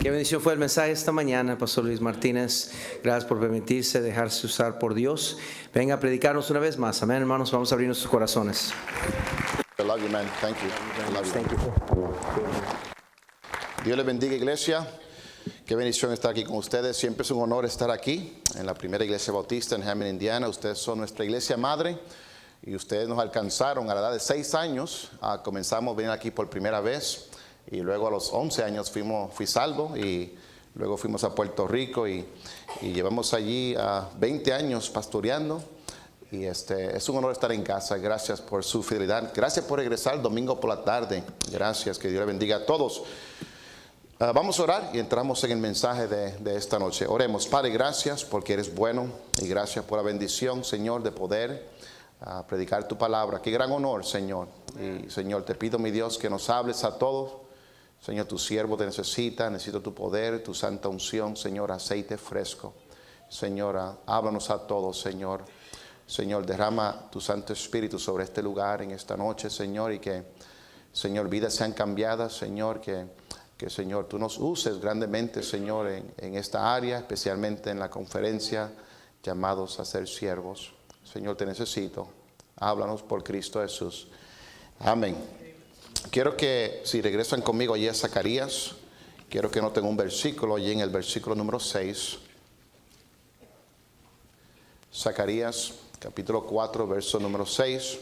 Qué bendición fue el mensaje esta mañana, Pastor Luis Martínez. Gracias por permitirse dejarse usar por Dios. Venga a predicarnos una vez más. Amén, hermanos. Vamos a abrir nuestros corazones. I love you, man. Thank you. I love you. Dios les bendiga, iglesia. Qué bendición estar aquí con ustedes. Siempre es un honor estar aquí en la primera iglesia bautista en Hammond, Indiana. Ustedes son nuestra iglesia madre y ustedes nos alcanzaron a la edad de 6 años. Comenzamos a venir aquí por primera vez y luego a los 11 años fui salvo y luego fuimos a Puerto Rico y llevamos allí 20 años pastoreando. Y es un honor estar en casa. Gracias por su fidelidad. Gracias por regresar el domingo por la tarde. Gracias, que Dios le bendiga a todos. Vamos a orar y entramos en el mensaje de esta noche. Oremos. Padre, gracias porque eres bueno y gracias por la bendición, Señor, de poder predicar tu palabra. Qué gran honor, Señor. Y Señor, te pido, mi Dios, que nos hables a todos. Señor, tu siervo te necesito tu poder, tu santa unción, Señor, aceite fresco. Señor, háblanos a todos, Señor. Señor, derrama tu Santo Espíritu sobre este lugar en esta noche, Señor, y que, Señor, vidas sean cambiadas, Señor, que Señor, tú nos uses grandemente, Señor, en esta área, especialmente en la conferencia, llamados a ser siervos. Señor, te necesito. Háblanos por Cristo Jesús. Amén. Quiero que, si regresan conmigo allí a Zacarías, quiero que noten un versículo allí en el versículo número 6. Zacarías, capítulo 4, verso número 6.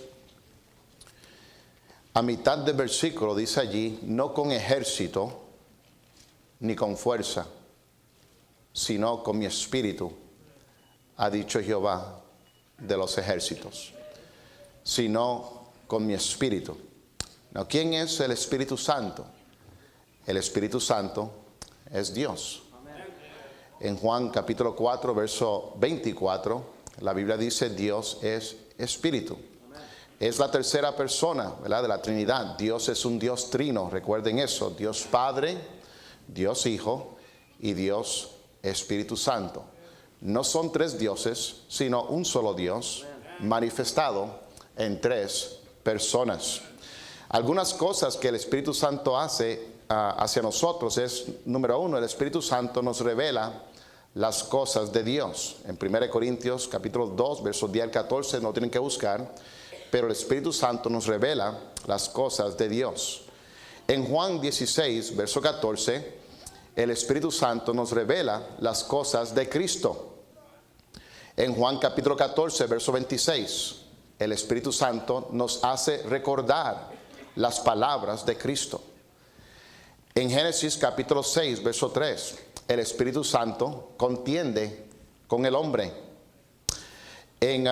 A mitad del versículo dice allí, no con ejército ni con fuerza, sino con mi espíritu, ha dicho Jehová de los ejércitos. Sino con mi espíritu. Now, ¿quién es el Espíritu Santo? El Espíritu Santo es Dios. En Juan capítulo 4, verso 24, la Biblia dice Dios es espíritu. Es la tercera persona, ¿verdad?, de la Trinidad. Dios es un Dios trino, recuerden eso. Dios Padre, Dios Hijo y Dios Espíritu Santo. No son 3 dioses, sino un solo Dios manifestado en 3 personas. Algunas cosas que el Espíritu Santo hace hacia nosotros es, número 1, el Espíritu Santo nos revela las cosas de Dios. En 1 Corintios capítulo 2, versos 10 al 14, no tienen que buscar, pero el Espíritu Santo nos revela las cosas de Dios. En Juan 16, verso 14, el Espíritu Santo nos revela las cosas de Cristo. En Juan capítulo 14, verso 26, el Espíritu Santo nos hace recordar las palabras de Cristo. En Génesis capítulo 6, verso 3, el Espíritu Santo contiende con el hombre. En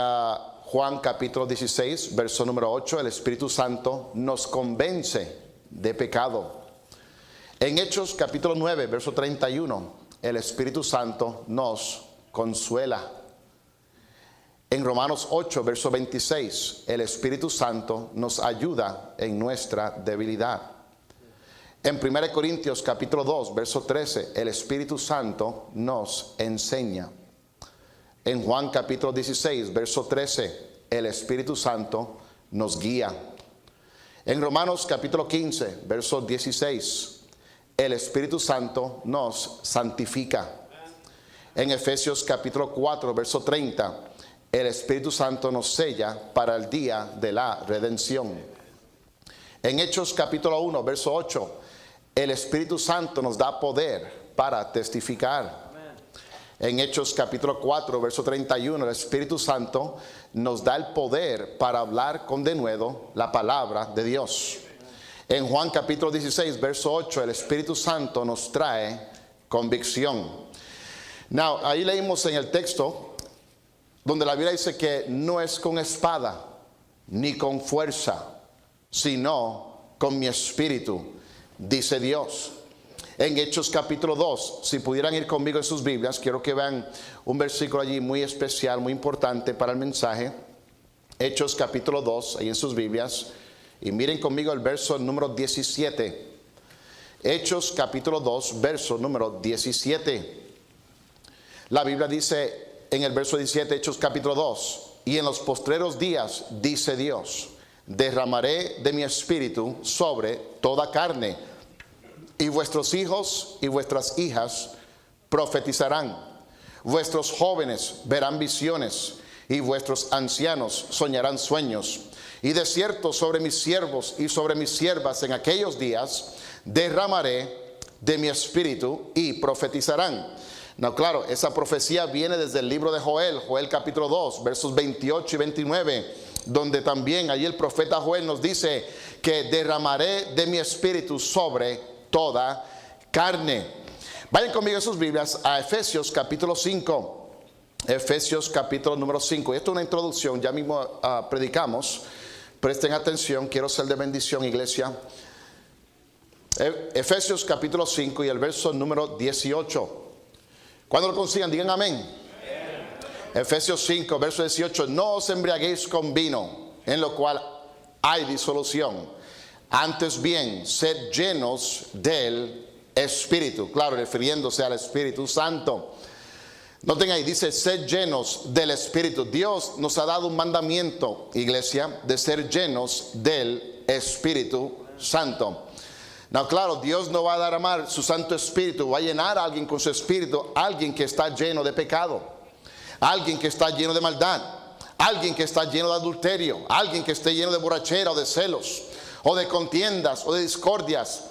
Juan capítulo 16, verso número 8, el Espíritu Santo nos convence de pecado. En Hechos capítulo 9, verso 31, el Espíritu Santo nos consuela. En Romanos 8, verso 26, el Espíritu Santo nos ayuda en nuestra debilidad. En 1 Corintios capítulo 2, verso 13, el Espíritu Santo nos enseña. En Juan capítulo 16, verso 13, el Espíritu Santo nos guía. En Romanos capítulo 15, verso 16, el Espíritu Santo nos santifica. En Efesios capítulo 4, verso 30, el Espíritu Santo nos sella para el día de la redención. En Hechos capítulo 1, verso 8, el Espíritu Santo nos da poder para testificar. En Hechos capítulo 4, verso 31, el Espíritu Santo nos da el poder para hablar con denuedo la palabra de Dios. En Juan capítulo 16, verso 8, el Espíritu Santo nos trae convicción. Now, ahí leímos en el texto donde la Biblia dice que no es con espada ni con fuerza, sino con mi espíritu, dice Dios. En Hechos capítulo 2, si pudieran ir conmigo en sus Biblias, quiero que vean un versículo allí muy especial, muy importante para el mensaje. Hechos capítulo 2, ahí en sus Biblias, y miren conmigo el verso número 17. Hechos capítulo 2, verso número 17. La Biblia dice en el verso 17, Hechos capítulo 2, y en los postreros días, dice Dios, derramaré de mi espíritu sobre toda carne, y vuestros hijos y vuestras hijas profetizarán. Vuestros jóvenes verán visiones y vuestros ancianos soñarán sueños. Y de cierto sobre mis siervos y sobre mis siervas en aquellos días derramaré de mi espíritu y profetizarán. No, claro, esa profecía viene desde el libro de Joel, Joel capítulo 2, versos 28 y 29, donde también allí el profeta Joel nos dice que derramaré de mi espíritu sobre toda carne. Vayan conmigo en sus Biblias a Efesios capítulo 5. Efesios capítulo número 5. Y esto es una introducción, ya mismo predicamos. Presten atención, quiero ser de bendición, iglesia. Efesios capítulo 5 y el verso número 18. Cuando lo consigan, digan amén. Amén. Efesios 5, verso 18. No os embriaguéis con vino, en lo cual hay disolución. Antes bien, sed llenos del Espíritu. Claro, refiriéndose al Espíritu Santo. Noten ahí, dice, sed llenos del Espíritu. Dios nos ha dado un mandamiento, iglesia, de ser llenos del Espíritu Santo. No, claro, Dios no va a derramar su Santo Espíritu, va a llenar a alguien con su Espíritu, alguien que está lleno de pecado, alguien que está lleno de maldad, alguien que está lleno de adulterio, alguien que esté lleno de borrachera o de celos, o de contiendas o de discordias,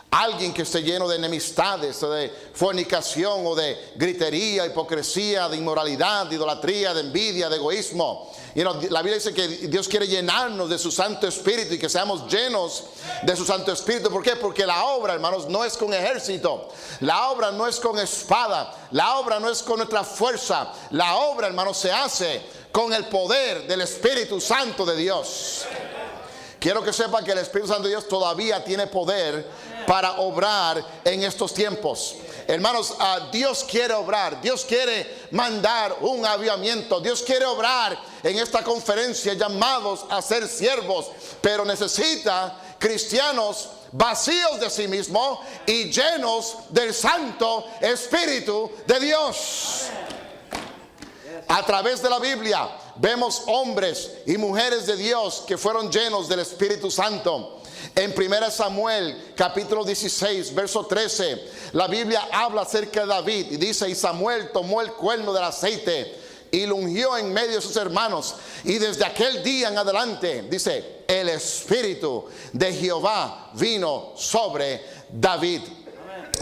alguien que esté lleno de enemistades o de fornicación o de gritería, hipocresía, de inmoralidad, de idolatría, de envidia, de egoísmo. La Biblia dice que Dios quiere llenarnos de su Santo Espíritu y que seamos llenos de su Santo Espíritu. ¿Por qué? Porque la obra, hermanos, no es con ejército, la obra no es con espada, la obra no es con nuestra fuerza, la obra, hermanos, se hace con el poder del Espíritu Santo de Dios. Quiero que sepan que el Espíritu Santo de Dios todavía tiene poder para obrar en estos tiempos. Hermanos, Dios quiere obrar, Dios quiere mandar un avivamiento, Dios quiere obrar en esta conferencia llamados a ser siervos, pero necesita cristianos vacíos de sí mismos y llenos del Santo Espíritu de Dios. A través de la Biblia vemos hombres y mujeres de Dios que fueron llenos del Espíritu Santo. En 1 Samuel capítulo 16 verso 13 la Biblia habla acerca de David y dice: y Samuel tomó el cuerno del aceite y lo ungió en medio de sus hermanos, y desde aquel día en adelante, dice, el Espíritu de Jehová vino sobre David.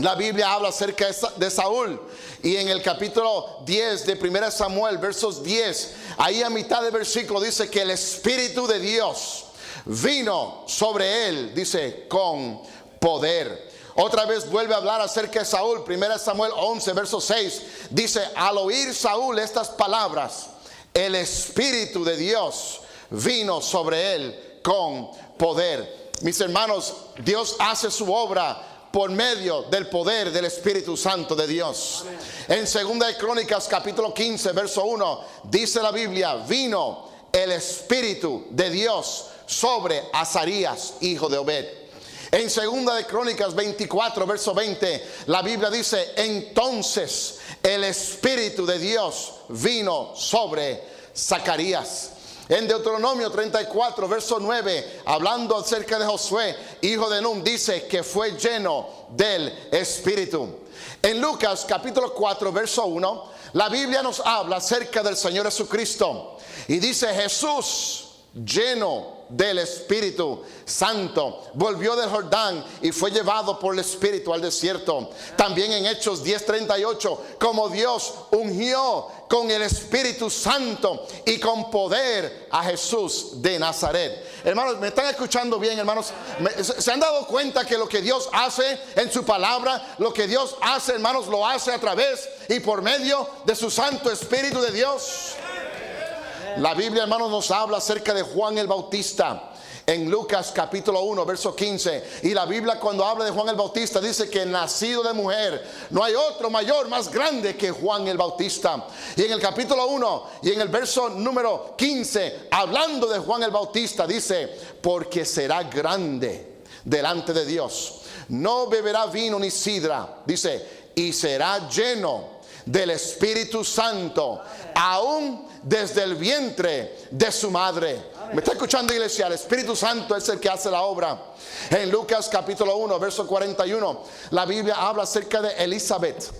La Biblia habla acerca de Saúl, y en el capítulo 10 de 1 Samuel versos 10, ahí a mitad del versículo dice que el Espíritu de Dios vino sobre él, dice, con poder. Otra vez vuelve a hablar acerca de Saúl. 1 Samuel 11 verso 6 dice: al oír Saúl estas palabras, el Espíritu de Dios vino sobre él con poder. Mis hermanos, Dios hace su obra por medio del poder del Espíritu Santo de Dios. En 2 de Crónicas capítulo 15 verso 1 dice la Biblia: vino el Espíritu de Dios sobre Azarías, hijo de Obed. En 2 de Crónicas 24 verso 20 la Biblia dice: entonces el Espíritu de Dios vino sobre Zacarías. En Deuteronomio 34 verso 9, hablando acerca de Josué, hijo de Nun, dice que fue lleno del Espíritu. En Lucas capítulo 4 verso 1 la Biblia nos habla acerca del Señor Jesucristo y dice: Jesús, lleno del Espíritu Santo, volvió del Jordán y fue llevado por el Espíritu al desierto. También en Hechos 10:38, como Dios ungió con el Espíritu Santo y con poder a Jesús de Nazaret. Hermanos, ¿me están escuchando bien, hermanos? ¿Se han dado cuenta que lo que Dios hace en su palabra, lo que Dios hace, hermanos, lo hace a través y por medio de su Santo Espíritu de Dios? La Biblia, hermanos, nos habla acerca de Juan el Bautista en Lucas capítulo 1 verso 15, y la Biblia, cuando habla de Juan el Bautista, dice que nacido de mujer no hay otro mayor, más grande que Juan el Bautista. Y en el capítulo 1 y en el verso número 15, hablando de Juan el Bautista, dice: porque será grande delante de Dios, no beberá vino ni sidra, dice, y será lleno del Espíritu Santo, aún desde el vientre de su madre. ¿Me está escuchando, iglesia? El Espíritu Santo es el que hace la obra. En Lucas capítulo 1, verso 41, la Biblia habla acerca de Elizabeth,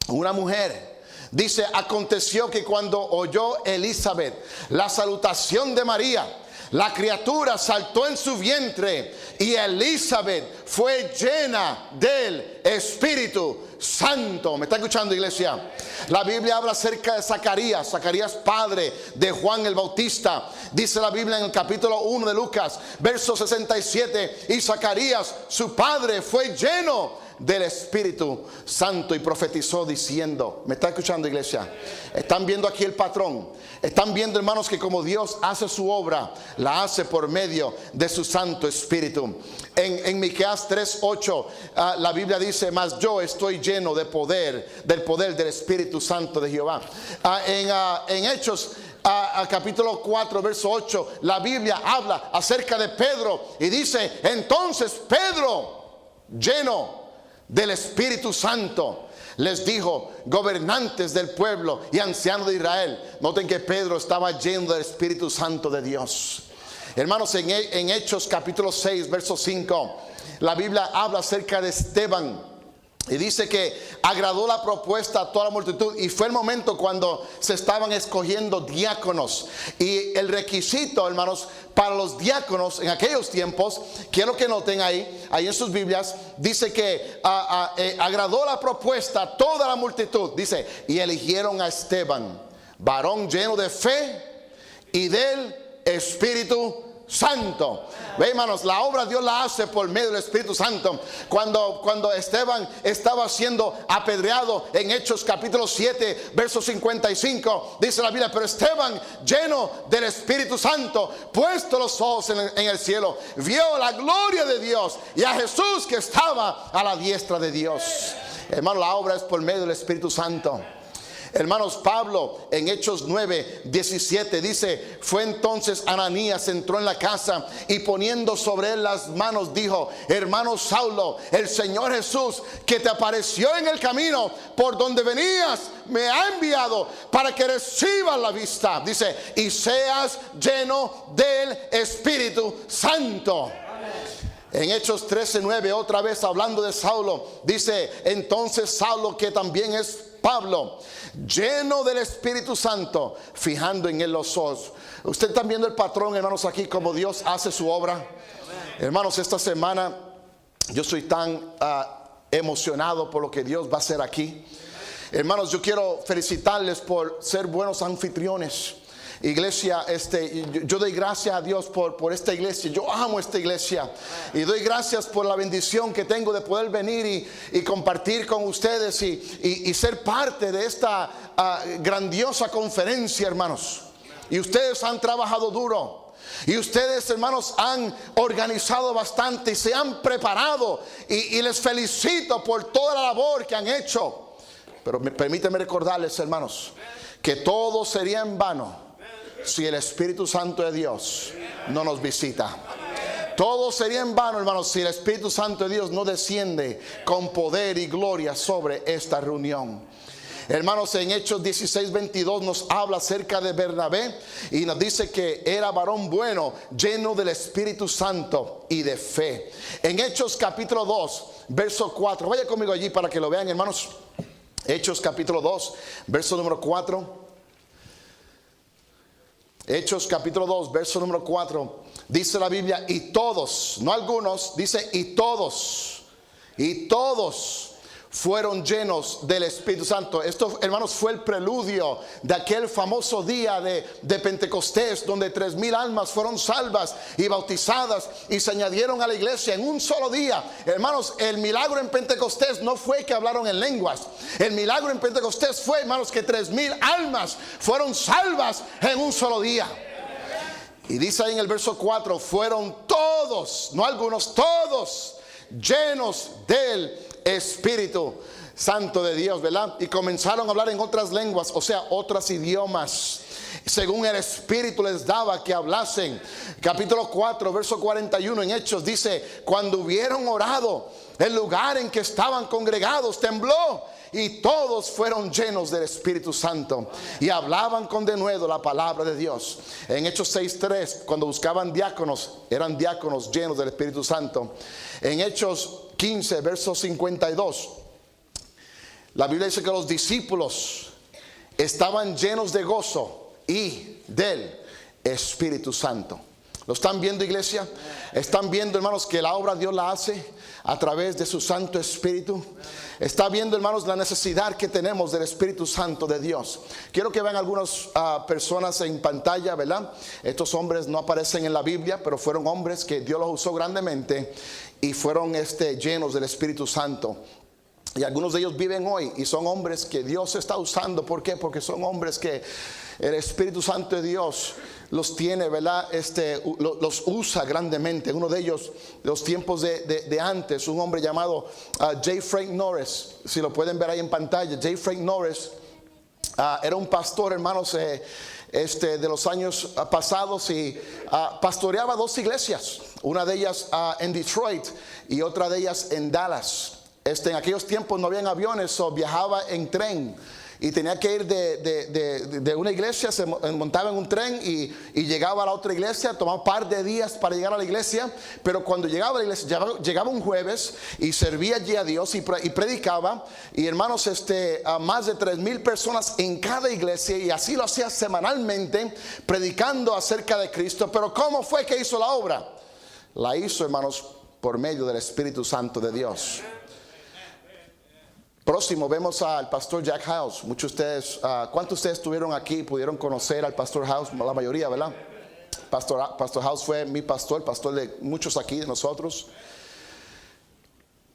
una mujer. Dice, aconteció que cuando oyó Elizabeth la salutación de María, la criatura saltó en su vientre y Elizabeth fue llena del Espíritu Santo. ¿Me está escuchando, iglesia? La Biblia habla acerca de Zacarías, padre de Juan el Bautista. Dice la Biblia en el capítulo 1 de Lucas, verso 67, y Zacarías, su padre, fue lleno del Espíritu Santo y profetizó diciendo. ¿Me está escuchando, iglesia? Están viendo aquí el patrón. Están viendo, hermanos, que como Dios hace su obra, la hace por medio de su Santo Espíritu. En Miqueas 3:8 la Biblia dice, mas yo estoy lleno de poder, del poder del Espíritu Santo de Jehová. En Hechos capítulo 4, verso 8, la Biblia habla acerca de Pedro y dice, entonces Pedro, lleno del Espíritu Santo, les dijo, gobernantes del pueblo y ancianos de Israel. Noten que Pedro estaba lleno del Espíritu Santo de Dios. Hermanos, en Hechos capítulo 6, verso 5, la Biblia habla acerca de Esteban. Y dice que agradó la propuesta a toda la multitud. Y fue el momento cuando se estaban escogiendo diáconos. Y el requisito, hermanos, para los diáconos en aquellos tiempos, quiero que noten ahí en sus Biblias, dice que agradó la propuesta a toda la multitud. Dice, y eligieron a Esteban, varón lleno de fe y del Espíritu Santo. Ve, hermanos, la obra Dios la hace por medio del Espíritu Santo. Cuando Esteban estaba siendo apedreado en Hechos capítulo 7, verso 55, dice la Biblia, pero Esteban, lleno del Espíritu Santo, puesto los ojos en el cielo, vio la gloria de Dios y a Jesús que estaba a la diestra de Dios. Hermano, la obra es por medio del Espíritu Santo. Hermanos, Pablo en Hechos 9, 17 dice, fue entonces Ananías, entró en la casa y poniendo sobre él las manos dijo, hermano Saulo, el Señor Jesús que te apareció en el camino por donde venías me ha enviado para que recibas la vista, dice, y seas lleno del Espíritu Santo. En Hechos 13:9, otra vez hablando de Saulo, dice, entonces Saulo, que también es Pablo, lleno del Espíritu Santo, fijando en él los ojos. Usted está viendo el patrón, hermanos, aquí como Dios hace su obra. Hermanos, esta semana yo soy tan emocionado por lo que Dios va a hacer aquí. Hermanos, yo quiero felicitarles por ser buenos anfitriones. Iglesia, yo doy gracias a Dios por esta iglesia. Yo amo esta iglesia y doy gracias por la bendición que tengo de poder venir y compartir con ustedes y ser parte de esta grandiosa conferencia, hermanos. Y ustedes han trabajado duro. Y ustedes, hermanos, han organizado bastante y se han preparado. Y les felicito por toda la labor que han hecho. Pero permítanme recordarles, hermanos, que todo sería en vano si el Espíritu Santo de Dios no nos visita. Todo sería en vano, hermanos, si el Espíritu Santo de Dios no desciende con poder y gloria sobre esta reunión. Hermanos, en Hechos 16:22 nos habla acerca de Bernabé y nos dice que era varón bueno, lleno del Espíritu Santo y de fe. En Hechos capítulo 2, verso 4, vaya conmigo allí para que lo vean, hermanos. Hechos capítulo 2, verso número 4. Hechos capítulo 2, verso número 4. Dice la Biblia, y todos, no algunos, dice y todos fueron llenos del Espíritu Santo. Esto, hermanos, fue el preludio de aquel famoso día de Pentecostés, donde 3,000 almas fueron salvas y bautizadas y se añadieron a la iglesia en un solo día. Hermanos, el milagro en Pentecostés no fue que hablaron en lenguas. El milagro en Pentecostés fue, hermanos, que 3,000 almas fueron salvas en un solo día. Y dice ahí en el verso 4, fueron todos, no algunos, todos llenos del Espíritu Santo de Dios, ¿verdad? Y comenzaron a hablar en otras lenguas, o sea, otros idiomas, según el Espíritu les daba que hablasen. Capítulo 4, verso 41 en Hechos dice: cuando hubieron orado, el lugar en que estaban congregados tembló, y todos fueron llenos del Espíritu Santo y hablaban con denuedo la palabra de Dios. En Hechos 6:3, cuando buscaban diáconos, eran diáconos llenos del Espíritu Santo. En Hechos 15, verso 52, la Biblia dice que los discípulos estaban llenos de gozo y del Espíritu Santo. ¿Lo están viendo, iglesia? ¿Están viendo, hermanos, que la obra Dios la hace a través de su Santo Espíritu? ¿Está viendo, hermanos, la necesidad que tenemos del Espíritu Santo de Dios? Quiero que vean algunas personas en pantalla, ¿verdad? Estos hombres no aparecen en la Biblia, pero fueron hombres que Dios los usó grandemente y fueron llenos del Espíritu Santo. Y algunos de ellos viven hoy y son hombres que Dios está usando. ¿Por qué? Porque son hombres que el Espíritu Santo de Dios los tiene, ¿verdad? Los usa grandemente. Uno de ellos, de los tiempos de antes, un hombre llamado J. Frank Norris. Si lo pueden ver ahí en pantalla, J. Frank Norris era un pastor, hermanos, de los años pasados, y pastoreaba dos iglesias. Una de ellas en Detroit y otra de ellas en Dallas. En aquellos tiempos no habían aviones, o viajaba en tren y tenía que ir de una iglesia, se montaba en un tren y llegaba a la otra iglesia. Tomaba un par de días para llegar a la iglesia, pero cuando llegaba a la iglesia, llegaba un jueves y servía allí a Dios y predicaba. Y hermanos, a más de 3,000 personas en cada iglesia, y así lo hacía semanalmente, predicando acerca de Cristo. Pero ¿cómo fue que hizo la obra? La hizo, hermanos, por medio del Espíritu Santo de Dios. Próximo vemos al pastor Jack House. Muchos de ustedes, ¿cuántos de ustedes estuvieron aquí, pudieron conocer al pastor House? La mayoría, ¿verdad? Pastor House fue mi pastor de muchos aquí, de nosotros.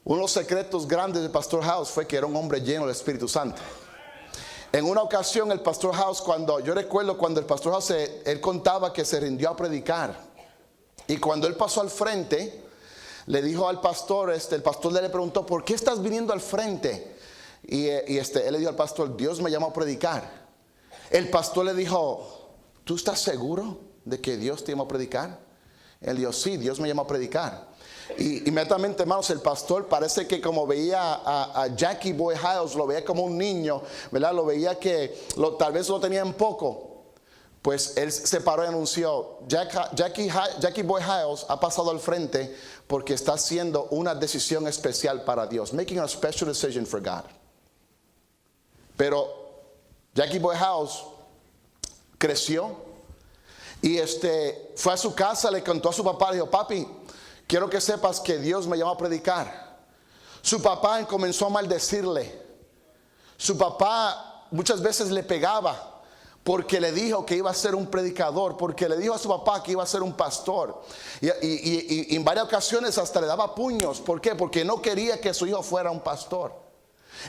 Uno de los secretos grandes del pastor House fue que era un hombre lleno del Espíritu Santo. En una ocasión el pastor House, yo recuerdo cuando el pastor House, él contaba que se rindió a predicar. Y cuando él pasó al frente, le dijo al pastor, el pastor le preguntó: ¿por qué estás viniendo al frente? Y él le dijo al pastor: Dios me llamó a predicar. El pastor le dijo: ¿tú estás seguro de que Dios te llamó a predicar? Él dijo: sí, Dios me llamó a predicar. Y inmediatamente, hermanos, el pastor parece que como veía a Jackie Boy Hiles, lo veía como un niño, ¿verdad? Lo veía que tal vez lo tenía en poco. Pues él se paró y anunció: Jackie Boy Hiles ha pasado al frente porque está haciendo una decisión especial para Dios. Making a special decision for God. Pero Jackie Boy Hiles creció y fue a su casa, le contó a su papá, le dijo: papi, quiero que sepas que Dios me llamó a predicar. Su papá comenzó a maldecirle. Su papá muchas veces le pegaba porque le dijo que iba a ser un predicador, porque le dijo a su papá que iba a ser un pastor. Y en varias ocasiones hasta le daba puños. ¿Por qué? Porque no quería que su hijo fuera un pastor.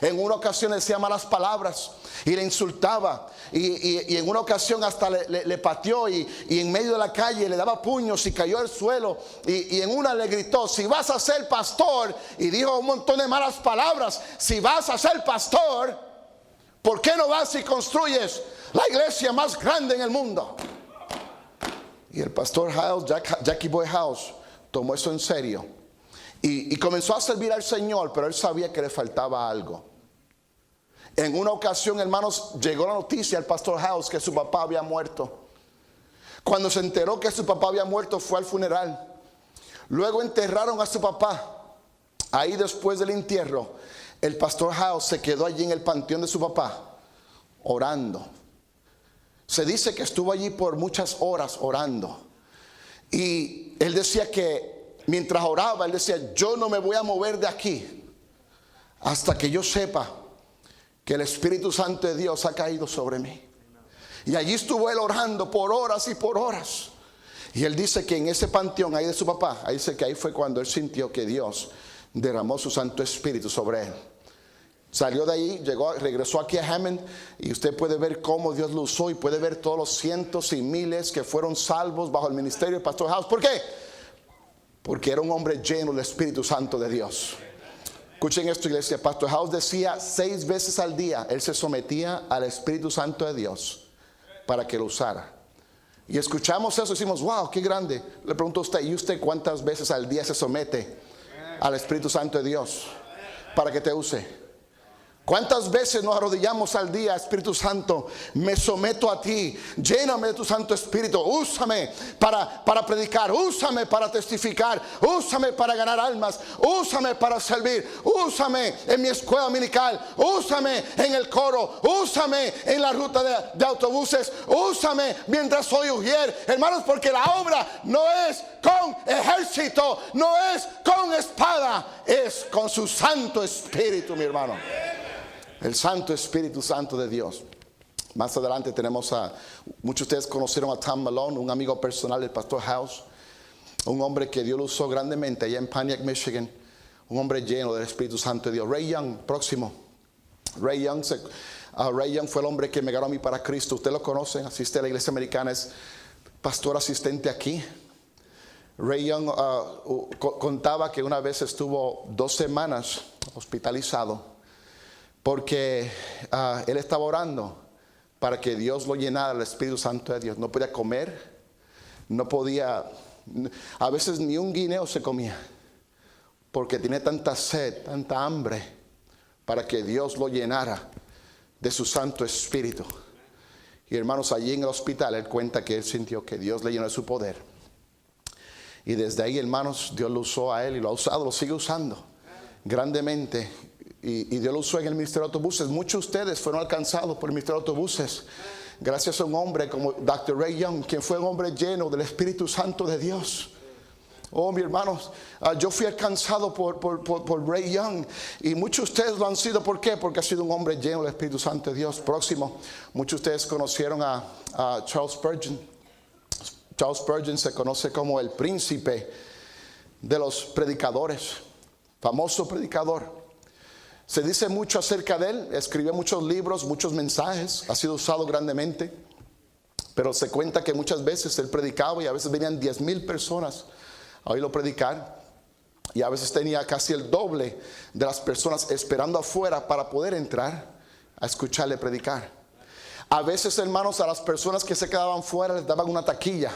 En una ocasión decía malas palabras y le insultaba. Y en una ocasión hasta le pateó y en medio de la calle le daba puños y cayó al suelo. Y en una le gritó: si vas a ser pastor, y dijo un montón de malas palabras, si vas a ser pastor, ¿por qué no vas y construyes la iglesia más grande en el mundo? Y el pastor Hiles, Jackie Boy Hiles, tomó eso en serio y comenzó a servir al Señor, pero él sabía que le faltaba algo. En una ocasión, hermanos, llegó la noticia al pastor Hiles que su papá había muerto. Cuando se enteró que su papá había muerto, fue al funeral. Luego enterraron a su papá. Ahí, después del entierro, el pastor Hiles se quedó allí en el panteón de su papá orando. Se dice que estuvo allí por muchas horas orando. Y él decía que mientras oraba, él decía: yo no me voy a mover de aquí hasta que yo sepa que el Espíritu Santo de Dios ha caído sobre mí. Y allí estuvo él orando por horas y por horas. Y él dice que en ese panteón ahí de su papá, ahí dice que ahí fue cuando él sintió que Dios derramó su Santo Espíritu sobre él. Salió de ahí, regresó aquí a Hammond, y usted puede ver cómo Dios lo usó y puede ver todos los cientos y miles que fueron salvos bajo el ministerio del pastor House. ¿Por qué? Porque era un hombre lleno del Espíritu Santo de Dios. Escuchen esto, iglesia. Pastor House decía 6 veces al día él se sometía al Espíritu Santo de Dios para que lo usara. Y escuchamos eso y decimos, wow, qué grande. Le pregunto a usted, ¿y usted cuántas veces al día se somete al Espíritu Santo de Dios para que te use? ¿Cuántas veces nos arrodillamos al día? Espíritu Santo, me someto a ti, lléname de tu Santo Espíritu, úsame para predicar, úsame para testificar, úsame para ganar almas, úsame para servir, úsame en mi escuela dominical, úsame en el coro, úsame en la ruta de autobuses, úsame mientras soy ujier. Hermanos, porque la obra no es con ejército, no es con espada, es con su Santo Espíritu, mi hermano. El Santo Espíritu Santo de Dios. Más adelante tenemos muchos de ustedes conocieron a Tom Malone, un amigo personal del Pastor House, un hombre que Dios lo usó grandemente allá en Pontiac, Michigan, un hombre lleno del Espíritu Santo de Dios. Ray Young, próximo. Ray Young fue el hombre que me ganó a mí para Cristo. Ustedes lo conocen, asiste a la iglesia americana, es pastor asistente aquí. Ray Young contaba que una vez estuvo 2 semanas hospitalizado porque él estaba orando para que Dios lo llenara del Espíritu Santo de Dios. No podía comer, no podía, a veces ni un guineo se comía, porque tenía tanta sed, tanta hambre, para que Dios lo llenara de su Santo Espíritu. Y hermanos, allí en el hospital él cuenta que él sintió que Dios le llenó de su poder. Y desde ahí, hermanos, Dios lo usó a él y lo ha usado, lo sigue usando grandemente. Y Dios lo usó en el ministerio de autobuses. Muchos de ustedes fueron alcanzados por el ministerio de autobuses gracias a un hombre como Dr. Ray Young, quien fue un hombre lleno del Espíritu Santo de Dios. Oh, mis hermanos, yo fui alcanzado por Ray Young, y muchos de ustedes lo han sido. ¿Por qué? Porque ha sido un hombre lleno del Espíritu Santo de Dios. Próximo, muchos de ustedes conocieron a Charles Spurgeon. Charles Spurgeon se conoce como el príncipe de los predicadores, famoso predicador. Se dice mucho acerca de él, escribió muchos libros, muchos mensajes, ha sido usado grandemente, pero se cuenta que muchas veces él predicaba y a veces venían 10,000 personas a oírlo predicar, y a veces tenía casi el doble de las personas esperando afuera para poder entrar a escucharle predicar. A veces, hermanos, a las personas que se quedaban fuera les daban una taquilla.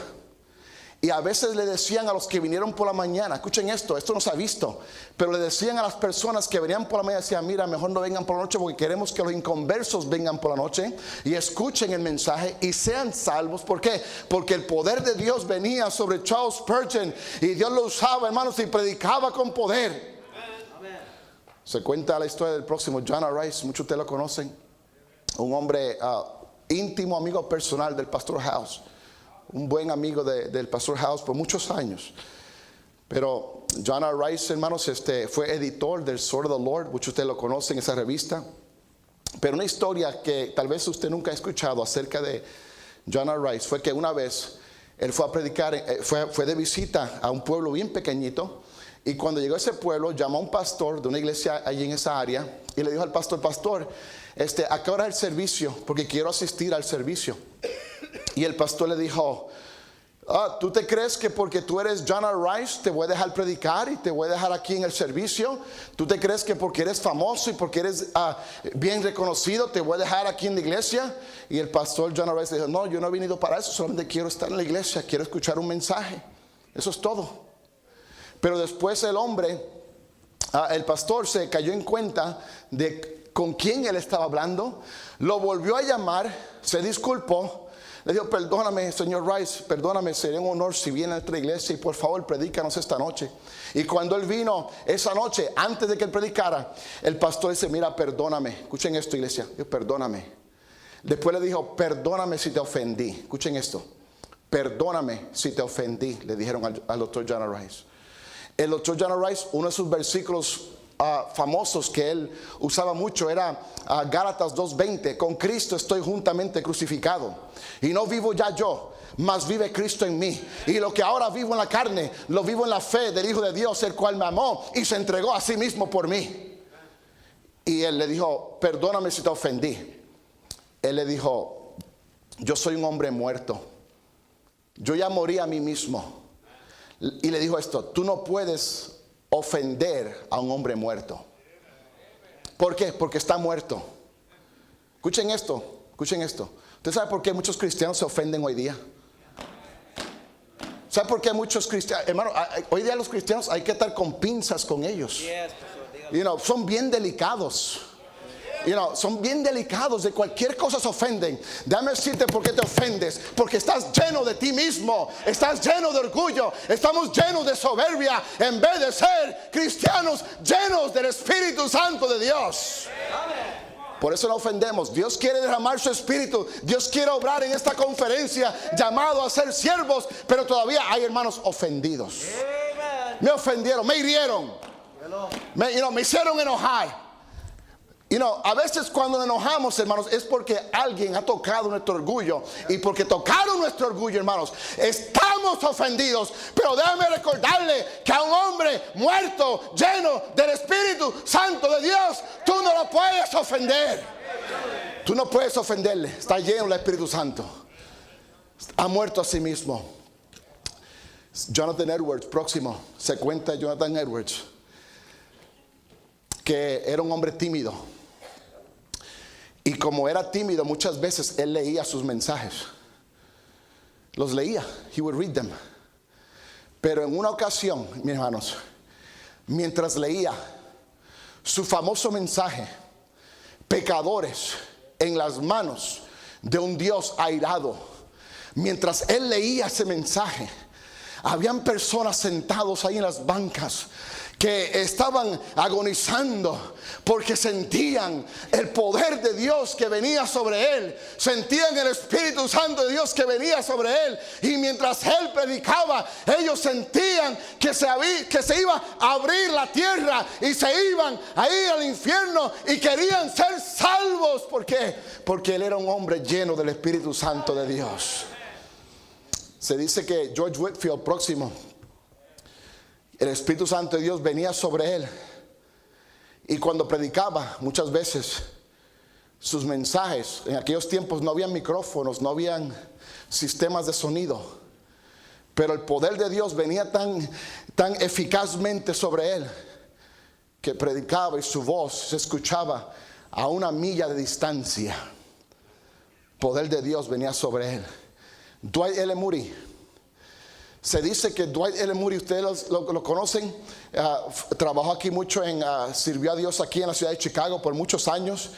Y a veces le decían a los que vinieron por la mañana, escuchen esto no se ha visto, pero le decían a las personas que venían por la mañana, decían, mira, mejor no vengan por la noche porque queremos que los inconversos vengan por la noche y escuchen el mensaje y sean salvos. ¿Por qué? Porque el poder de Dios venía sobre Charles Spurgeon y Dios lo usaba, hermanos, y predicaba con poder. Amen. Se cuenta la historia del próximo, John R. Rice, muchos de ustedes lo conocen, un hombre íntimo, amigo personal del Pastor House. Un buen amigo del Pastor House por muchos años. Pero John R. Rice, hermanos, fue editor del Sword of the Lord. Muchos de ustedes lo conocen, esa revista. Pero una historia que tal vez usted nunca ha escuchado acerca de John R. Rice fue que una vez él fue a predicar, fue de visita a un pueblo bien pequeñito. Y cuando llegó a ese pueblo, llamó a un pastor de una iglesia allí en esa área y le dijo al pastor, ¿a qué hora es el servicio? Porque quiero asistir al servicio. Y el pastor le dijo, ¿tú te crees que porque tú eres John R. Rice te voy a dejar predicar y te voy a dejar aquí en el servicio? ¿Tú te crees que porque eres famoso y porque eres bien reconocido te voy a dejar aquí en la iglesia? Y el pastor John R. Rice le dijo, no, yo no he venido para eso, solamente quiero estar en la iglesia, quiero escuchar un mensaje. Eso es todo. Pero después el pastor se cayó en cuenta de con quién él estaba hablando, lo volvió a llamar, se disculpó. Le dijo, perdóname, señor Rice, perdóname, sería un honor si viene a nuestra iglesia y por favor predícanos esta noche. Y cuando él vino esa noche, antes de que él predicara, el pastor dice, mira, perdóname. Escuchen esto, iglesia, dijo, perdóname. Después le dijo, perdóname si te ofendí. Escuchen esto, perdóname si te ofendí, le dijeron al doctor John R. Rice. El doctor John R. Rice, uno de sus versículos famosos que él usaba mucho era Gálatas 2:20, con Cristo estoy juntamente crucificado y no vivo ya yo, mas vive Cristo en mí, y lo que ahora vivo en la carne lo vivo en la fe del Hijo de Dios, el cual me amó y se entregó a sí mismo por mí. Y él le dijo, perdóname si te ofendí. Él le dijo, yo soy un hombre muerto, yo ya morí a mí mismo. Y le dijo esto, tú no puedes ofender a un hombre muerto. ¿Por qué? Porque está muerto. Escuchen esto, escuchen esto. ¿Usted sabe por qué muchos cristianos se ofenden hoy día? ¿Sabe por qué muchos cristianos, hermano, hoy día los cristianos hay que estar con pinzas con ellos? Son bien delicados. Son bien delicados, de cualquier cosa se ofenden. Déjame decirte por qué te ofendes. Porque estás lleno de ti mismo, estás lleno de orgullo, estamos llenos de soberbia, en vez de ser cristianos llenos del Espíritu Santo de Dios. Por eso nos ofendemos. Dios quiere derramar su espíritu. Dios quiere obrar en esta conferencia, llamado a ser siervos. Pero todavía hay hermanos ofendidos. Me ofendieron, me hirieron, me hicieron enojar. A veces cuando nos enojamos, hermanos, es porque alguien ha tocado nuestro orgullo. Y porque tocaron nuestro orgullo, hermanos, estamos ofendidos. Pero déjame recordarle que a un hombre muerto, lleno del Espíritu Santo de Dios, tú no lo puedes ofender. Tú no puedes ofenderle. Está lleno del Espíritu Santo. Ha muerto a sí mismo. Jonathan Edwards, próximo. Se cuenta Jonathan Edwards que era un hombre tímido. Y como era tímido, muchas veces él leía sus mensajes. Los leía. He would read them. Pero en una ocasión, mis hermanos, mientras leía su famoso mensaje, pecadores en las manos de un Dios airado, mientras él leía ese mensaje, habían personas sentados ahí en las bancas que estaban agonizando porque sentían el poder de Dios que venía sobre él, sentían el Espíritu Santo de Dios que venía sobre él. Y mientras él predicaba, ellos sentían que se iba a abrir la tierra y se iban a ir al infierno y querían ser salvos. ¿Por qué? Porque él era un hombre lleno del Espíritu Santo de Dios. Se dice que George Whitefield, próximo, el Espíritu Santo de Dios venía sobre él. Y cuando predicaba, muchas veces sus mensajes, en aquellos tiempos no habían micrófonos, no habían sistemas de sonido, pero el poder de Dios venía tan eficazmente sobre él, que predicaba y su voz se escuchaba a 1 milla de distancia. Poder de Dios venía sobre él. Dwight L. Moody. Se dice que Dwight L. Moody, ustedes lo conocen, trabajó aquí mucho, sirvió a Dios aquí en la ciudad de Chicago por muchos años.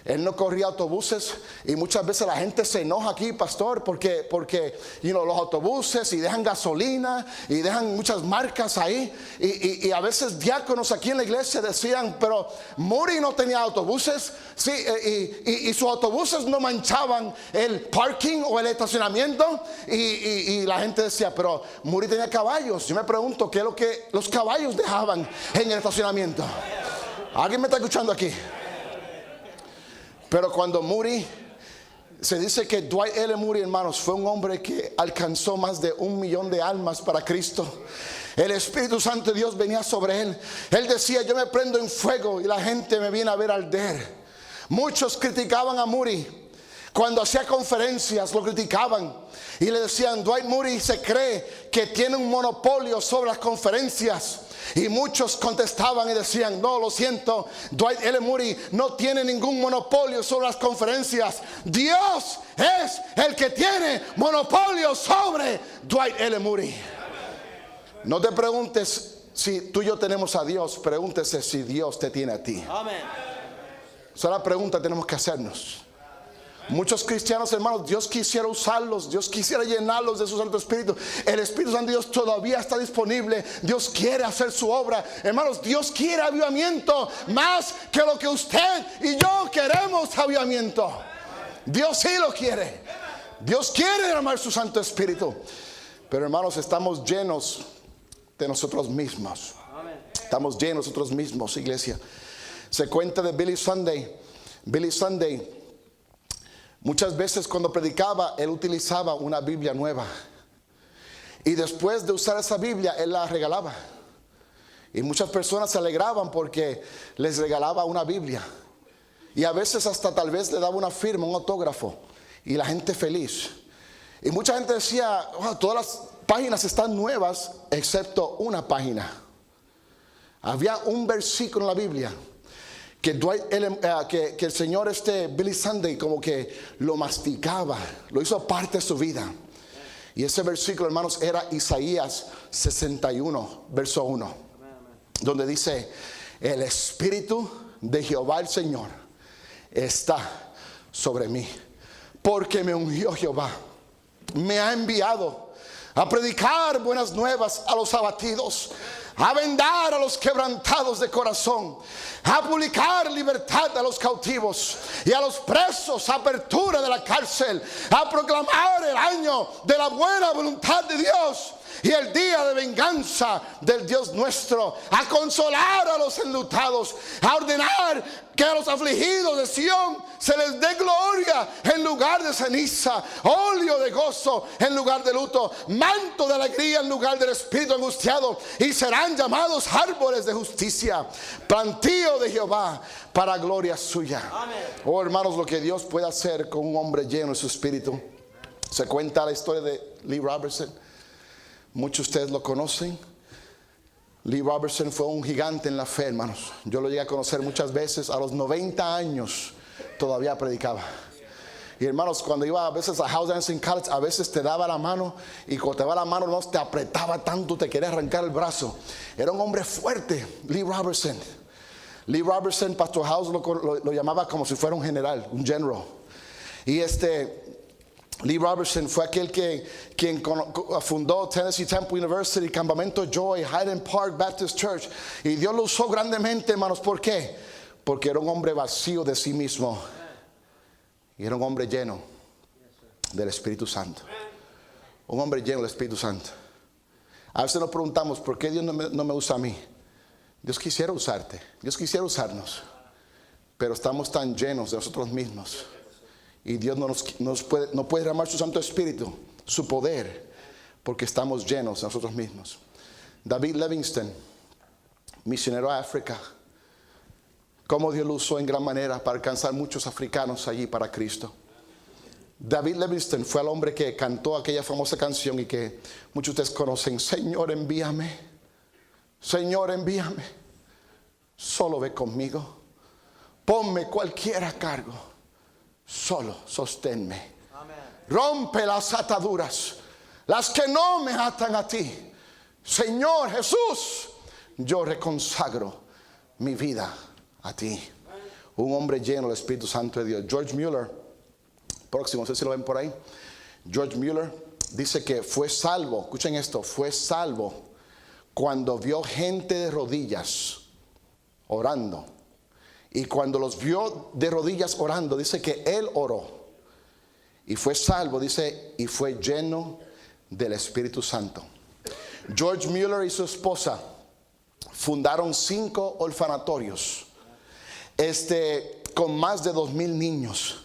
Él no corría autobuses y muchas veces la gente se enoja aquí, pastor, porque los autobuses y dejan gasolina y dejan muchas marcas ahí. Y a veces diáconos aquí en la iglesia decían, pero Moody no tenía autobuses, sí, y sus autobuses no manchaban el parking o el estacionamiento. Y la gente decía, pero Moody tenía caballos. Yo me pregunto, ¿qué es lo que los caballos dejaban en el estacionamiento? ¿Alguien me está escuchando aquí? Pero cuando Moody, se dice que Dwight L. Moody, hermanos, fue un hombre que alcanzó más de 1 millón de almas para Cristo. El Espíritu Santo de Dios venía sobre él. Él decía, yo me prendo en fuego y la gente me viene a ver arder. Muchos criticaban a Moody. Cuando hacía conferencias lo criticaban y le decían, Dwight Moody se cree que tiene un monopolio sobre las conferencias. Y muchos contestaban y decían, no, lo siento, Dwight L. Moody no tiene ningún monopolio sobre las conferencias. Dios es el que tiene monopolio sobre Dwight L. Moody. No te preguntes si tú y yo tenemos a Dios, pregúntese si Dios te tiene a ti. Amén. Esa es la pregunta que tenemos que hacernos. Muchos cristianos, hermanos, Dios quisiera usarlos, Dios quisiera llenarlos de su Santo Espíritu. El Espíritu Santo de Dios todavía está disponible. Dios quiere hacer su obra. Hermanos, Dios quiere avivamiento más que lo que usted y yo queremos avivamiento. Dios sí lo quiere. Dios quiere derramar su Santo Espíritu. Pero hermanos, estamos llenos de nosotros mismos. Estamos llenos de nosotros mismos, iglesia. Se cuenta de Billy Sunday. Billy Sunday, muchas veces cuando predicaba, él utilizaba una Biblia nueva. Y después de usar esa Biblia, él la regalaba. Y muchas personas se alegraban porque les regalaba una Biblia. Y a veces hasta tal vez le daba una firma, un autógrafo. Y la gente feliz. Y mucha gente decía, oh, todas las páginas están nuevas, excepto una página. Había un versículo en la Biblia que el Señor Billy Sunday como que lo masticaba, lo hizo parte de su vida. Y ese versículo, hermanos, era Isaías 61, verso 1, donde dice: el Espíritu de Jehová el Señor está sobre mí, porque me ungió Jehová, me ha enviado a predicar buenas nuevas a los abatidos, a vendar a los quebrantados de corazón, a publicar libertad a los cautivos y a los presos apertura de la cárcel, a proclamar el año de la buena voluntad de Dios y el día de venganza del Dios nuestro, a consolar a los enlutados, a ordenar que a los afligidos de Sión se les dé gloria en lugar de ceniza, óleo de gozo en lugar de luto, manto de alegría en lugar del espíritu angustiado, y serán llamados árboles de justicia, plantío de Jehová para gloria suya. Amén. Oh, hermanos, lo que Dios puede hacer con un hombre lleno de su espíritu. Se cuenta la historia de Lee Robertson. Muchos de ustedes lo conocen. Lee Robertson fue un gigante en la fe, hermanos. Yo lo llegué a conocer muchas veces. A los 90 años todavía predicaba. Y hermanos, cuando iba a veces a House Dancing College, a veces te daba la mano, y cuando te daba la mano, hermanos, te apretaba tanto, te quería arrancar el brazo. Era un hombre fuerte, Lee Robertson. Lee Robertson, Pastor House lo llamaba como si fuera un general, un general. Y Lee Robertson fue aquel quien fundó Tennessee Temple University, Campamento Joy, Highland Park Baptist Church. Y Dios lo usó grandemente, hermanos. ¿Por qué? Porque era un hombre vacío de sí mismo. Y era un hombre lleno del Espíritu Santo. Un hombre lleno del Espíritu Santo. A veces nos preguntamos, ¿por qué Dios no me usa a mí? Dios quisiera usarte. Dios quisiera usarnos. Pero estamos tan llenos de nosotros mismos. Y Dios no puede derramar su Santo Espíritu, su poder, porque estamos llenos de nosotros mismos. David Livingstone, misionero a África, cómo Dios lo usó en gran manera para alcanzar muchos africanos allí para Cristo. David Livingstone fue el hombre que cantó aquella famosa canción y que muchos de ustedes conocen: Señor, envíame, Señor, envíame, solo ve conmigo, ponme cualquiera cargo, solo sosténme. Amén. Rompe las ataduras, las que no me atan a ti. Señor Jesús, yo reconsagro mi vida a ti. Un hombre lleno del Espíritu Santo de Dios. George Mueller, próximo, no sé si lo ven por ahí. George Mueller dice que fue salvo, escuchen esto, fue salvo cuando vio gente de rodillas orando. Y cuando los vio de rodillas orando, dice que él oró. Y fue salvo, dice, y fue lleno del Espíritu Santo. George Mueller y su esposa fundaron 5 orfanatorios, con más de 2,000 niños.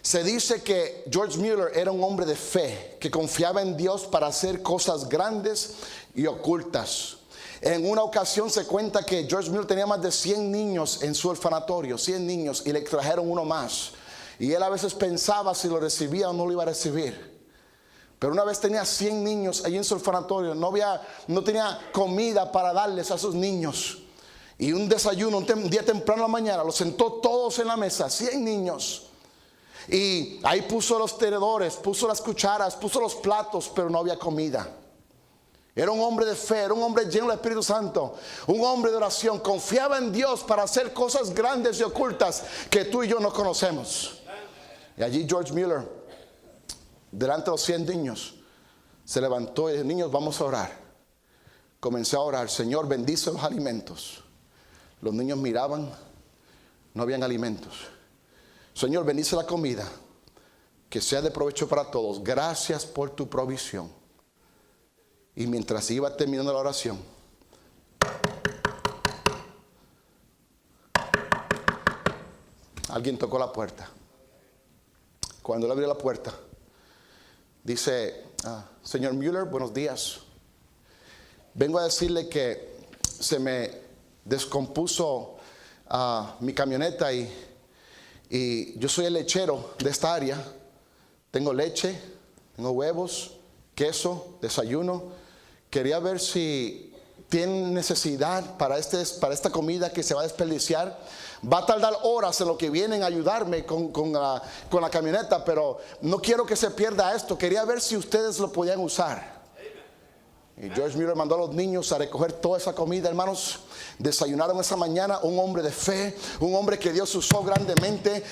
Se dice que George Mueller era un hombre de fe, que confiaba en Dios para hacer cosas grandes y ocultas. En una ocasión se cuenta que George Mueller tenía más de 100 niños en su orfanatorio, 100 niños, y le trajeron uno más. Y él a veces pensaba si lo recibía o no lo iba a recibir. Pero una vez tenía 100 niños allí en su orfanatorio, no tenía comida para darles a esos niños. Y un desayuno, un día temprano en la mañana, los sentó todos en la mesa, 100 niños. Y ahí puso los tenedores, puso las cucharas, puso los platos, pero no había comida. Era un hombre de fe, era un hombre lleno del Espíritu Santo, un hombre de oración, confiaba en Dios para hacer cosas grandes y ocultas que tú y yo no conocemos. Y allí George Mueller, delante de los 100 niños, se levantó y dijo: niños, vamos a orar. Comencé a orar: Señor, bendice los alimentos. Los niños miraban, no habían alimentos. Señor, bendice la comida, que sea de provecho para todos. Gracias por tu provisión. Y mientras iba terminando la oración, alguien tocó la puerta. Cuando él abrió la puerta, dice: señor Mueller, buenos días. Vengo a decirle que se me descompuso mi camioneta y yo soy el lechero de esta área. Tengo leche, tengo huevos, queso, desayuno. Quería ver si tienen necesidad para esta comida que se va a desperdiciar. Va a tardar horas en lo que vienen a ayudarme con la camioneta, pero no quiero que se pierda esto. Quería ver si ustedes lo podían usar. Y George Miller mandó a los niños a recoger toda esa comida, hermanos. Desayunaron esa mañana un hombre de fe, un hombre que Dios usó grandemente.